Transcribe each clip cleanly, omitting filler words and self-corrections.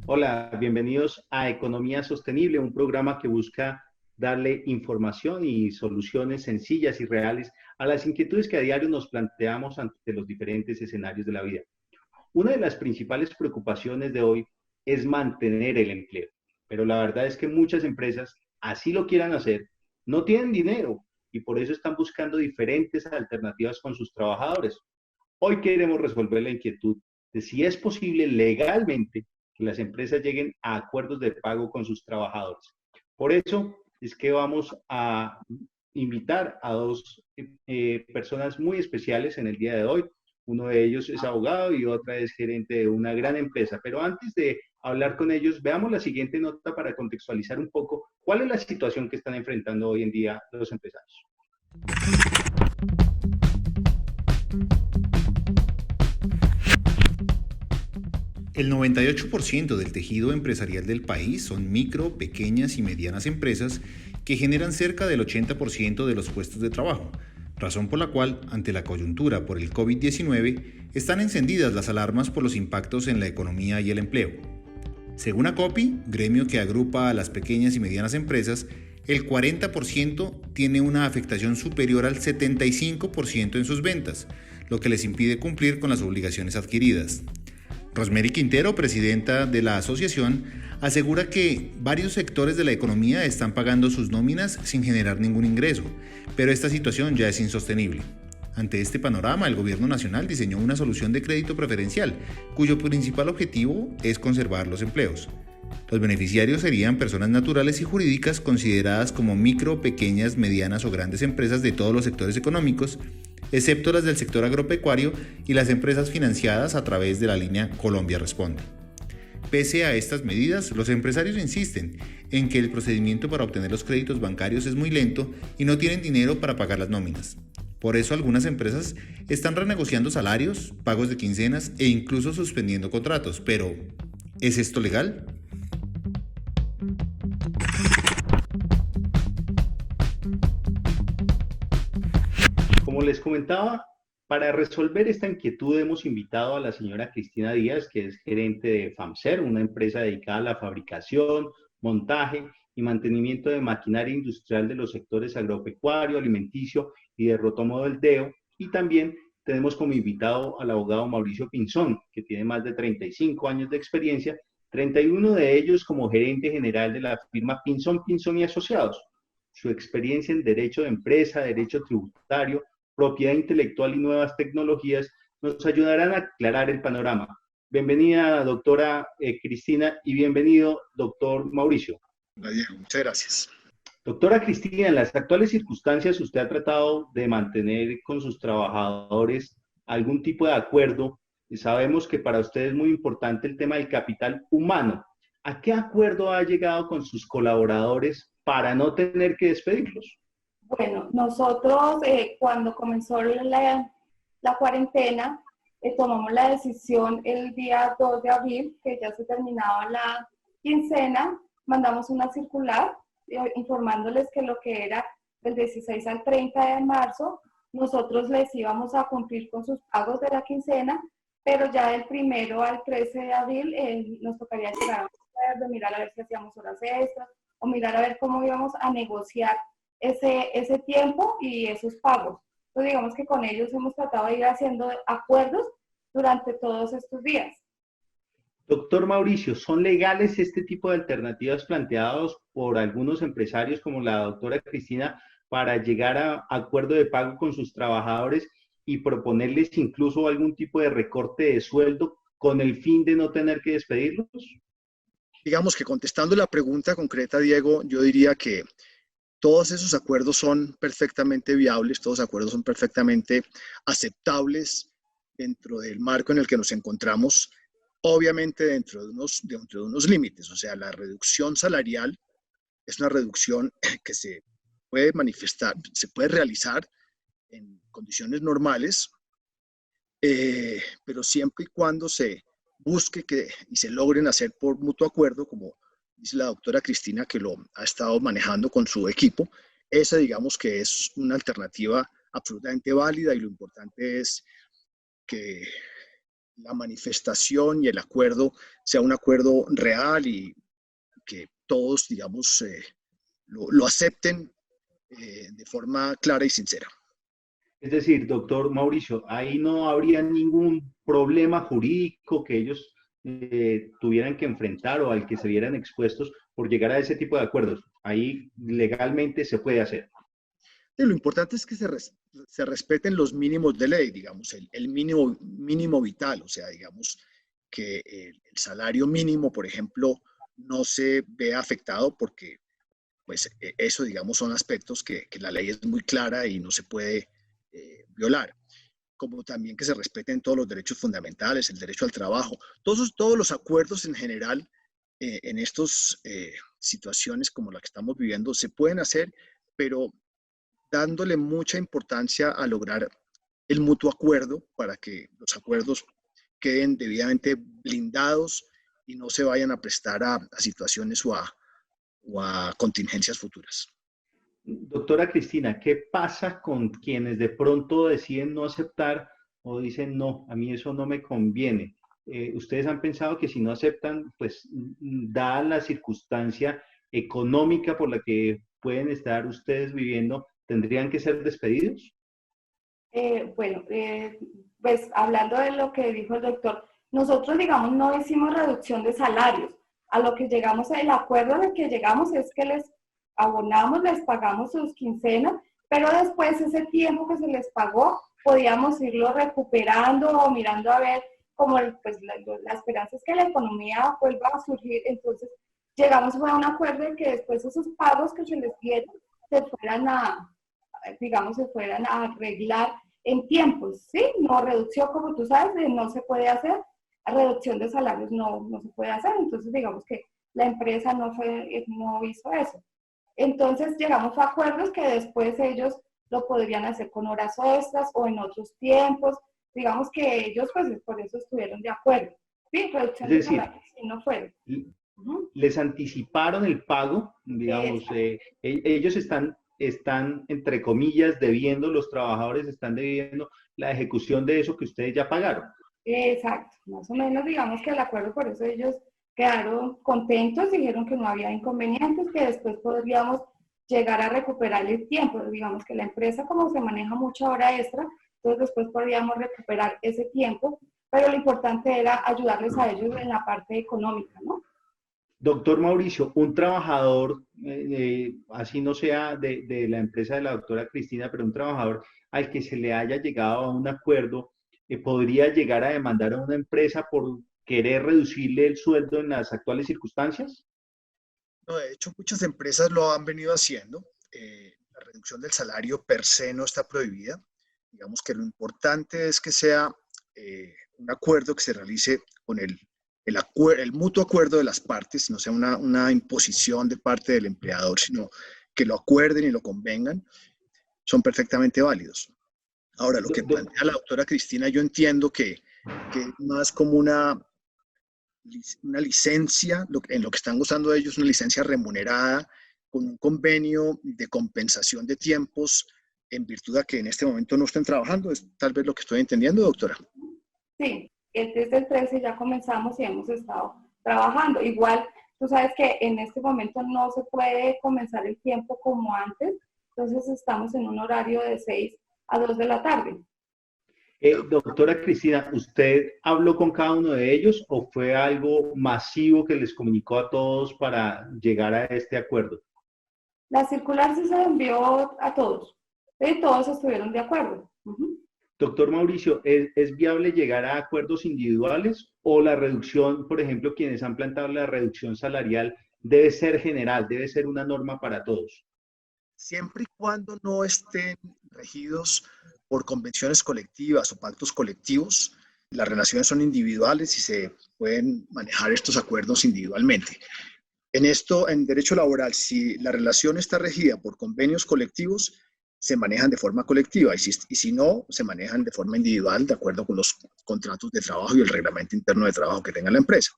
Hola, bienvenidos a Economía Sostenible, un programa que busca darle información y soluciones sencillas y reales a las inquietudes que a diario nos planteamos ante los diferentes escenarios de la vida. Una de las principales preocupaciones de hoy es mantener el empleo, pero la verdad es que muchas empresas, así lo quieran hacer, no tienen dinero y por eso están buscando diferentes alternativas con sus trabajadores. Hoy queremos resolver la inquietud de si es posible legalmente que las empresas lleguen a acuerdos de pago con sus trabajadores. Por eso es que vamos a invitar a dos personas muy especiales en el día de hoy. Uno de ellos es abogado y otra es gerente de una gran empresa. Pero antes de hablar con ellos, veamos la siguiente nota para contextualizar un poco cuál es la situación que están enfrentando hoy en día los empresarios. El 98% del tejido empresarial del país son micro, pequeñas y medianas empresas que generan cerca del 80% de los puestos de trabajo, razón por la cual, ante la coyuntura por el COVID-19, están encendidas las alarmas por los impactos en la economía y el empleo. Según ACOPI, gremio que agrupa a las pequeñas y medianas empresas, el 40% tiene una afectación superior al 75% en sus ventas, lo que les impide cumplir con las obligaciones adquiridas. Rosemary Quintero, presidenta de la asociación, asegura que varios sectores de la economía están pagando sus nóminas sin generar ningún ingreso, pero esta situación ya es insostenible. Ante este panorama, el Gobierno Nacional diseñó una solución de crédito preferencial, cuyo principal objetivo es conservar los empleos. Los beneficiarios serían personas naturales y jurídicas consideradas como micro, pequeñas, medianas o grandes empresas de todos los sectores económicos, excepto las del sector agropecuario y las empresas financiadas a través de la línea Colombia Responde. Pese a estas medidas, los empresarios insisten en que el procedimiento para obtener los créditos bancarios es muy lento y no tienen dinero para pagar las nóminas. Por eso algunas empresas están renegociando salarios, pagos de quincenas e incluso suspendiendo contratos. Pero, ¿es esto legal? Como les comentaba, para resolver esta inquietud hemos invitado a la señora Cristina Díaz, que es gerente de FAMSER, una empresa dedicada a la fabricación, montaje y mantenimiento de maquinaria industrial de los sectores agropecuario, alimenticio y de rotomoldeo. Y también tenemos como invitado al abogado Mauricio Pinzón, que tiene más de 35 años de experiencia, 31 de ellos como gerente general de la firma Pinzón, Pinzón y Asociados. Su experiencia en derecho de empresa, derecho tributario, propiedad intelectual y nuevas tecnologías nos ayudarán a aclarar el panorama. Bienvenida, doctora Cristina, y bienvenido, doctor Mauricio. Hola, Diego, muchas gracias. Doctora Cristina, en las actuales circunstancias usted ha tratado de mantener con sus trabajadores algún tipo de acuerdo. Y sabemos que para usted es muy importante el tema del capital humano. ¿A qué acuerdo ha llegado con sus colaboradores para no tener que despedirlos? Bueno, nosotros cuando comenzó la cuarentena, tomamos la decisión el día 2 de abril, que ya se terminaba la quincena, mandamos una circular informándoles que lo que era del 16 al 30 de marzo, nosotros les íbamos a cumplir con sus pagos de la quincena, pero ya del 1 al 13 de abril nos tocaría llegar a un acuerdo, mirar a ver si hacíamos horas extras, o mirar a ver cómo íbamos a negociar ese tiempo y esos pagos. Entonces, digamos que con ellos hemos tratado de ir haciendo acuerdos durante todos estos días. Doctor Mauricio, ¿son legales este tipo de alternativas planteados por algunos empresarios como la doctora Cristina para llegar a acuerdo de pago con sus trabajadores y proponerles incluso algún tipo de recorte de sueldo con el fin de no tener que despedirlos? Digamos que contestando la pregunta concreta, Diego, yo diría que todos esos acuerdos son perfectamente viables, todos los acuerdos son perfectamente aceptables dentro del marco en el que nos encontramos, obviamente dentro de unos límites. O sea, la reducción salarial es una reducción que se puede manifestar, se puede realizar en condiciones normales, pero siempre y cuando se busque y se logren hacer por mutuo acuerdo, como dice la doctora Cristina, que lo ha estado manejando con su equipo. Esa, digamos que es una alternativa absolutamente válida, y lo importante es que la manifestación y el acuerdo sea un acuerdo real y que todos, digamos, lo acepten de forma clara y sincera. Es decir, doctor Mauricio, ahí no habría ningún problema jurídico que ellos tuvieran que enfrentar o al que se vieran expuestos por llegar a ese tipo de acuerdos. Ahí legalmente se puede hacer. Y lo importante es que se respeten los mínimos de ley, digamos, el mínimo vital, o sea, digamos, que el salario mínimo, por ejemplo, no se vea afectado porque, pues, eso, digamos, son aspectos que la ley es muy clara y no se puede violar. Como también que se respeten todos los derechos fundamentales, el derecho al trabajo, todos los acuerdos en general en estas situaciones como la que estamos viviendo se pueden hacer, pero dándole mucha importancia a lograr el mutuo acuerdo para que los acuerdos queden debidamente blindados y no se vayan a prestar a situaciones o a contingencias futuras. Doctora Cristina, ¿qué pasa con quienes de pronto deciden no aceptar o dicen no, a mí eso no me conviene? ¿Ustedes han pensado que si no aceptan, pues dada la circunstancia económica por la que pueden estar ustedes viviendo, tendrían que ser despedidos? Bueno, pues hablando de lo que dijo el doctor, nosotros, digamos, no hicimos reducción de salarios. A lo que llegamos, el acuerdo al que llegamos es que les abonamos, les pagamos sus quincenas, pero después ese tiempo que se les pagó, podíamos irlo recuperando o mirando a ver como pues, la esperanza es que la economía vuelva a surgir. Entonces, llegamos a un acuerdo de que después esos pagos que se les dieron se fueran a, digamos, se fueran a arreglar en tiempos, ¿sí? No reducción, como tú sabes, no se puede hacer, reducción de salarios no se puede hacer, entonces digamos que la empresa no hizo eso. Entonces llegamos a acuerdos que después ellos lo podrían hacer con horas extras o en otros tiempos, digamos que ellos pues por eso estuvieron de acuerdo, ¿sí? Reducción de salarios si no fueron. Les anticiparon el pago, digamos, ellos están, entre comillas, debiendo, los trabajadores están debiendo la ejecución de eso que ustedes ya pagaron. Exacto, más o menos digamos que el acuerdo, por eso ellos quedaron contentos, dijeron que no había inconvenientes, que después podríamos llegar a recuperar el tiempo, digamos que la empresa como se maneja mucha hora extra, entonces después podríamos recuperar ese tiempo, pero lo importante era ayudarles a ellos en la parte económica, ¿no? Doctor Mauricio, un trabajador, así no sea de la empresa de la doctora Cristina, pero un trabajador al que se le haya llegado a un acuerdo, ¿podría llegar a demandar a una empresa por querer reducirle el sueldo en las actuales circunstancias? No, de hecho, muchas empresas lo han venido haciendo. La reducción del salario per se no está prohibida. Digamos que lo importante es que sea un acuerdo que se realice con el mutuo acuerdo de las partes, no sea una imposición de parte del empleador, sino que lo acuerden y lo convengan, son perfectamente válidos. Ahora, lo que plantea la doctora Cristina, yo entiendo que es más como una licencia, en lo que están usando ellos, una licencia remunerada, con un convenio de compensación de tiempos, en virtud de que en este momento no estén trabajando. Es tal vez lo que estoy entendiendo, doctora. Sí, desde el 13 ya comenzamos y hemos estado trabajando. Igual, tú sabes que en este momento no se puede comenzar el tiempo como antes, entonces estamos en un horario de 6 a 2 de la tarde. Doctora Cristina, ¿usted habló con cada uno de ellos o fue algo masivo que les comunicó a todos para llegar a este acuerdo? La circular sí se envió a todos y todos estuvieron de acuerdo. Doctor Mauricio, ¿es viable llegar a acuerdos individuales o la reducción, por ejemplo, quienes han planteado la reducción salarial, debe ser general, debe ser una norma para todos? Siempre y cuando no estén regidos por convenciones colectivas o pactos colectivos, las relaciones son individuales y se pueden manejar estos acuerdos individualmente. En derecho laboral, si la relación está regida por convenios colectivos, se manejan de forma colectiva y si no, se manejan de forma individual de acuerdo con los contratos de trabajo y el reglamento interno de trabajo que tenga la empresa.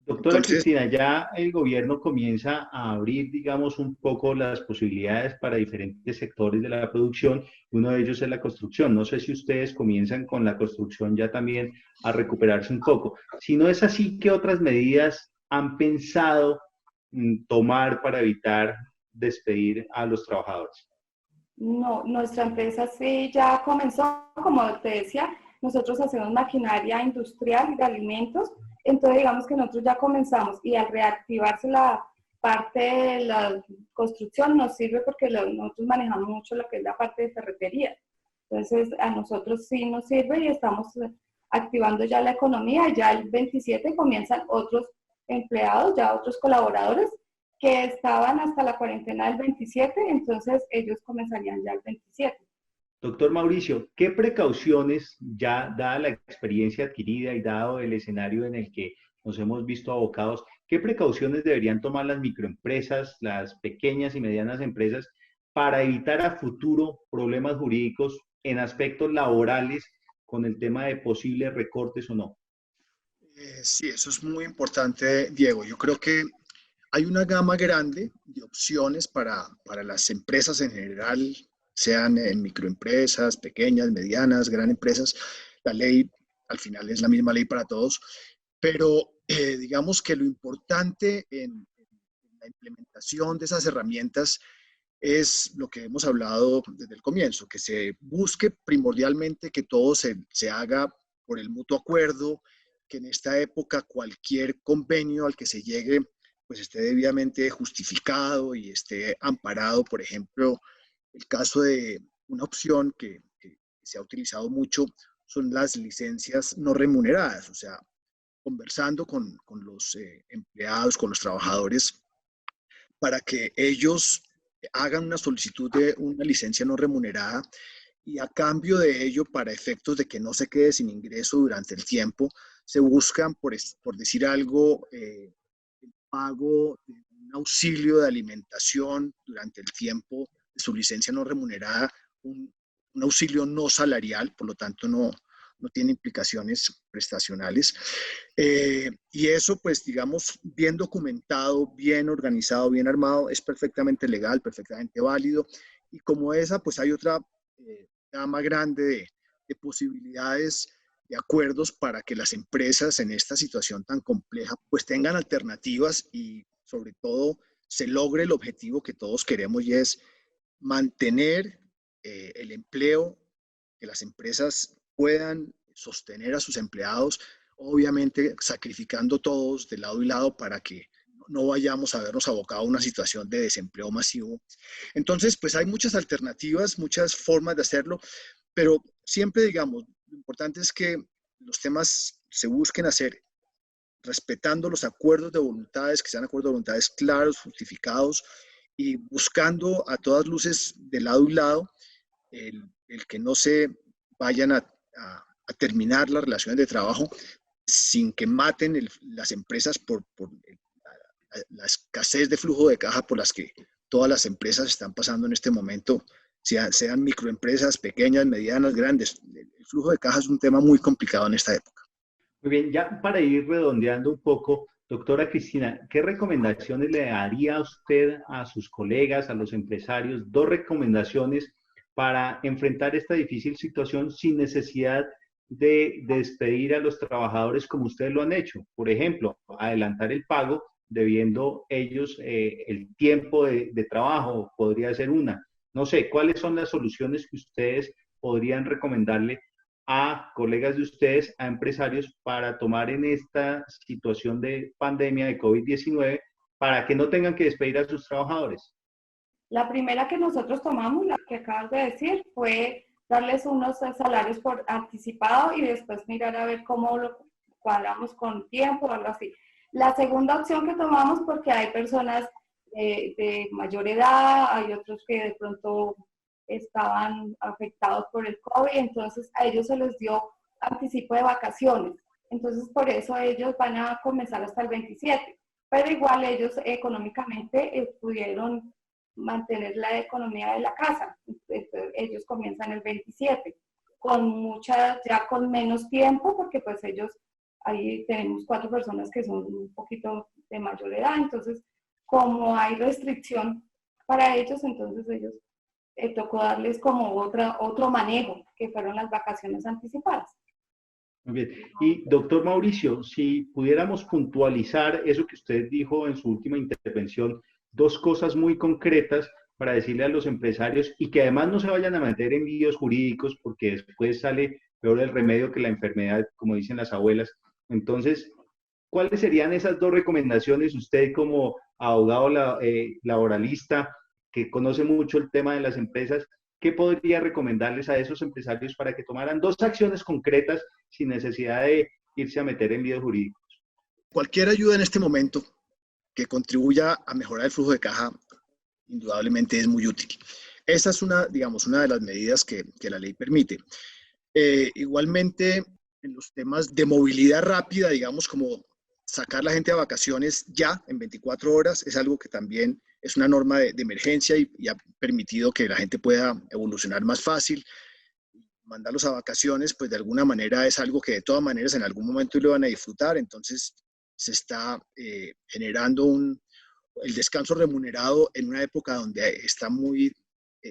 Doctora Entonces, Cristina, ya el gobierno comienza a abrir, digamos, un poco las posibilidades para diferentes sectores de la producción. Uno de ellos es la construcción. No sé si ustedes comienzan con la construcción ya también a recuperarse un poco. Si no es así, ¿qué otras medidas han pensado tomar para evitar despedir a los trabajadores? No, nuestra empresa sí ya comenzó, como te decía, nosotros hacemos maquinaria industrial de alimentos, entonces digamos que nosotros ya comenzamos y al reactivarse la parte de la construcción nos sirve porque nosotros manejamos mucho lo que es la parte de ferretería. Entonces a nosotros sí nos sirve y estamos activando ya la economía. Ya el 27 comienzan otros empleados, ya otros colaboradores que estaban hasta la cuarentena del 27, entonces ellos comenzarían ya el 27. Doctor Mauricio, ¿qué precauciones, ya dada la experiencia adquirida y dado el escenario en el que nos hemos visto abocados, qué precauciones deberían tomar las microempresas, las pequeñas y medianas empresas para evitar a futuro problemas jurídicos en aspectos laborales con el tema de posibles recortes o no? sí, eso es muy importante, Diego. Yo creo que hay una gama grande de opciones para las empresas en general, sean microempresas, pequeñas, medianas, grandes empresas. La ley al final es la misma ley para todos, pero digamos que lo importante en la implementación de esas herramientas es lo que hemos hablado desde el comienzo, que se busque primordialmente que todo se haga por el mutuo acuerdo, que en esta época cualquier convenio al que se llegue pues esté debidamente justificado y esté amparado. Por ejemplo, el caso de una opción que se ha utilizado mucho son las licencias no remuneradas, o sea, conversando con los empleados, con los trabajadores, para que ellos hagan una solicitud de una licencia no remunerada y a cambio de ello, para efectos de que no se quede sin ingreso durante el tiempo, se buscan, por decir algo, el pago de un auxilio de alimentación durante el tiempo de su licencia no remunerada, un auxilio no salarial, por lo tanto no tiene implicaciones prestacionales. Y eso, pues, digamos, bien documentado, bien organizado, bien armado, es perfectamente legal, perfectamente válido. Y como esa, pues hay otra gama grande de posibilidades, de acuerdos para que las empresas en esta situación tan compleja, pues tengan alternativas y sobre todo se logre el objetivo que todos queremos y es mantener el empleo, que las empresas puedan sostener a sus empleados, obviamente sacrificando todos de lado y lado para que no vayamos a vernos abocados a una situación de desempleo masivo. Entonces, pues hay muchas alternativas, muchas formas de hacerlo, pero siempre, digamos, lo importante es que los temas se busquen hacer respetando los acuerdos de voluntades, que sean acuerdos de voluntades claros, justificados y buscando a todas luces de lado y lado el que no se vayan a terminar las relaciones de trabajo sin que maten las empresas por la escasez de flujo de caja por las que todas las empresas están pasando en este momento, sean microempresas, pequeñas, medianas, grandes. El flujo de caja es un tema muy complicado en esta época. Muy bien, ya para ir redondeando un poco, doctora Cristina, ¿qué recomendaciones le daría a usted a sus colegas, a los empresarios? Dos recomendaciones para enfrentar esta difícil situación sin necesidad de despedir a los trabajadores como ustedes lo han hecho. Por ejemplo, adelantar el pago debiendo ellos el tiempo de trabajo, podría ser una. No sé, ¿cuáles son las soluciones que ustedes podrían recomendarle a colegas de ustedes, a empresarios, para tomar en esta situación de pandemia de COVID-19 para que no tengan que despedir a sus trabajadores? La primera que nosotros tomamos, la que acabas de decir, fue darles unos salarios por anticipado y después mirar a ver cómo lo cuadramos con tiempo o algo así. La segunda opción que tomamos, porque hay personas de mayor edad, hay otros que de pronto estaban afectados por el COVID, entonces a ellos se les dio anticipo de vacaciones. Entonces por eso ellos van a comenzar hasta el 27, pero igual ellos económicamente pudieron mantener la economía de la casa. Entonces, ellos comienzan el 27, con ya con menos tiempo, porque pues ellos ahí tenemos 4 personas que son un poquito de mayor edad, entonces como hay restricción para ellos, entonces ellos tocó darles como otro manejo, que fueron las vacaciones anticipadas. Muy bien. Y doctor Mauricio, si pudiéramos puntualizar eso que usted dijo en su última intervención, 2 cosas muy concretas para decirle a los empresarios y que además no se vayan a meter en líos jurídicos porque después sale peor el remedio que la enfermedad, como dicen las abuelas. Entonces, ¿cuáles serían esas 2 recomendaciones? Usted como abogado laboralista que conoce mucho el tema de las empresas, ¿qué podría recomendarles a esos empresarios para que tomaran 2 acciones concretas sin necesidad de irse a meter en líos jurídicos? Cualquier ayuda en este momento que contribuya a mejorar el flujo de caja, indudablemente es muy útil. Esa es digamos, una de las medidas que la ley permite. Igualmente, en los temas de movilidad rápida, digamos, como sacar la gente a vacaciones ya en 24 horas, es algo que también es una norma de emergencia y ha permitido que la gente pueda evolucionar más fácil. Mandarlos a vacaciones, pues de alguna manera es algo que de todas maneras en algún momento lo van a disfrutar, entonces se está generando el descanso remunerado en una época donde está muy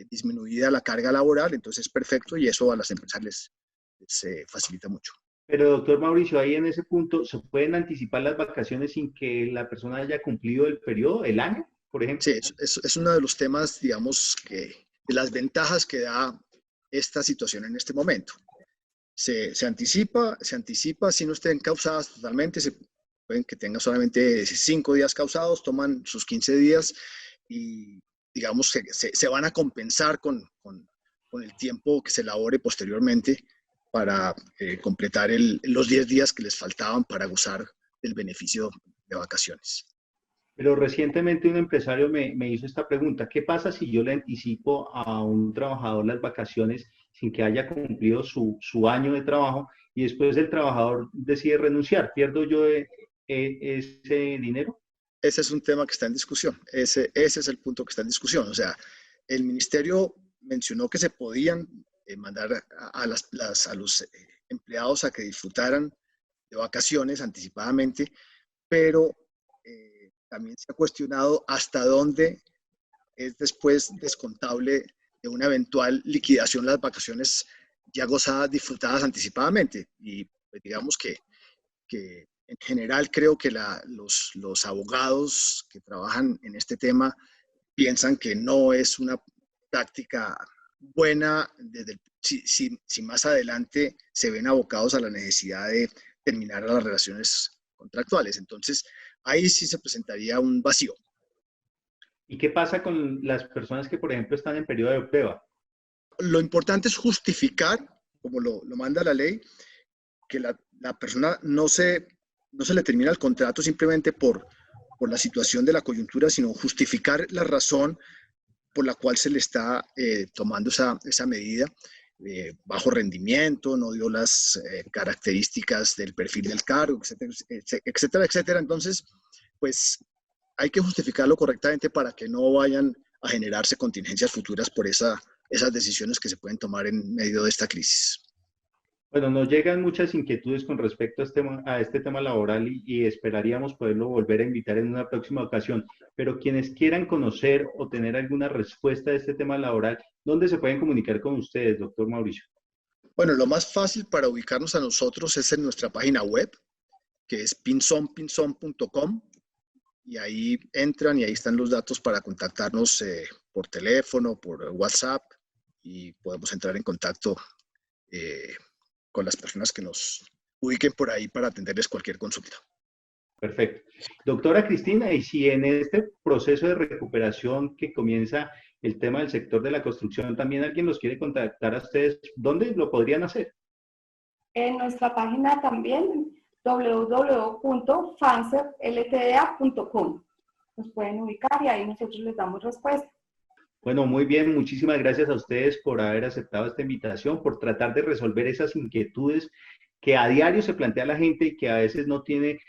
disminuida la carga laboral, entonces es perfecto y eso a las empresas les facilita mucho. Pero doctor Mauricio, ahí en ese punto, ¿se pueden anticipar las vacaciones sin que la persona haya cumplido el periodo, el año, por ejemplo? Sí, es uno de los temas, digamos, de las ventajas que da esta situación en este momento. Se anticipa, si no estén causadas totalmente, pueden que tengan solamente 5 días causados, toman sus 15 días y digamos que se van a compensar con el tiempo que se elabore posteriormente para completar los 10 días que les faltaban para gozar del beneficio de vacaciones. Pero recientemente un empresario me hizo esta pregunta: ¿qué pasa si yo le anticipo a un trabajador las vacaciones sin que haya cumplido su año de trabajo y después el trabajador decide renunciar? ¿Pierdo yo ese dinero? Ese es un tema que está en discusión. Ese es el punto que está en discusión. O sea, el ministerio mencionó que se podían mandar a los empleados a que disfrutaran de vacaciones anticipadamente, pero también se ha cuestionado hasta dónde es después descontable de una eventual liquidación las vacaciones ya gozadas, disfrutadas anticipadamente. Y pues, digamos que en general creo que los abogados que trabajan en este tema piensan que no es una práctica buena si más adelante se ven abocados a la necesidad de terminar las relaciones contractuales. Entonces, ahí sí se presentaría un vacío. ¿Y qué pasa con las personas que, por ejemplo, están en periodo de prueba? Lo importante es justificar, como lo manda la ley, que la persona no se le termina el contrato simplemente por la situación de la coyuntura, sino justificar la razón por la cual se le está tomando esa medida. Bajo rendimiento, no dio las características del perfil del cargo, etcétera, etcétera. Entonces, pues hay que justificarlo correctamente para que no vayan a generarse contingencias futuras por esas decisiones que se pueden tomar en medio de esta crisis. Bueno, nos llegan muchas inquietudes con respecto a este tema laboral y esperaríamos poderlo volver a invitar en una próxima ocasión. Pero quienes quieran conocer o tener alguna respuesta de este tema laboral, ¿dónde se pueden comunicar con ustedes, doctor Mauricio? Bueno, lo más fácil para ubicarnos a nosotros es en nuestra página web, que es pinson.com, y ahí entran y ahí están los datos para contactarnos por teléfono, por WhatsApp, y podemos entrar en contacto con las personas que nos ubiquen por ahí para atenderles cualquier consulta. Perfecto. Doctora Cristina, y si en este proceso de recuperación que comienza el tema del sector de la construcción, también alguien los quiere contactar a ustedes, ¿dónde lo podrían hacer? En nuestra página también, www.fanserltda.com. Nos pueden ubicar y ahí nosotros les damos respuesta. Bueno, muy bien, muchísimas gracias a ustedes por haber aceptado esta invitación, por tratar de resolver esas inquietudes que a diario se plantea la gente y que a veces no tiene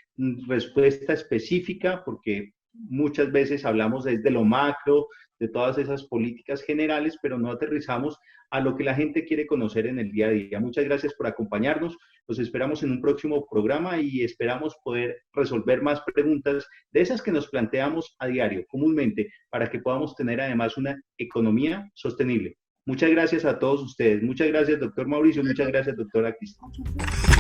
respuesta específica, porque muchas veces hablamos desde lo macro, de todas esas políticas generales, pero no aterrizamos a lo que la gente quiere conocer en el día a día. Muchas gracias por acompañarnos. Los esperamos en un próximo programa y esperamos poder resolver más preguntas de esas que nos planteamos a diario, comúnmente, para que podamos tener además una economía sostenible. Muchas gracias a todos ustedes. Muchas gracias, doctor Mauricio. Muchas gracias, doctora Cristina.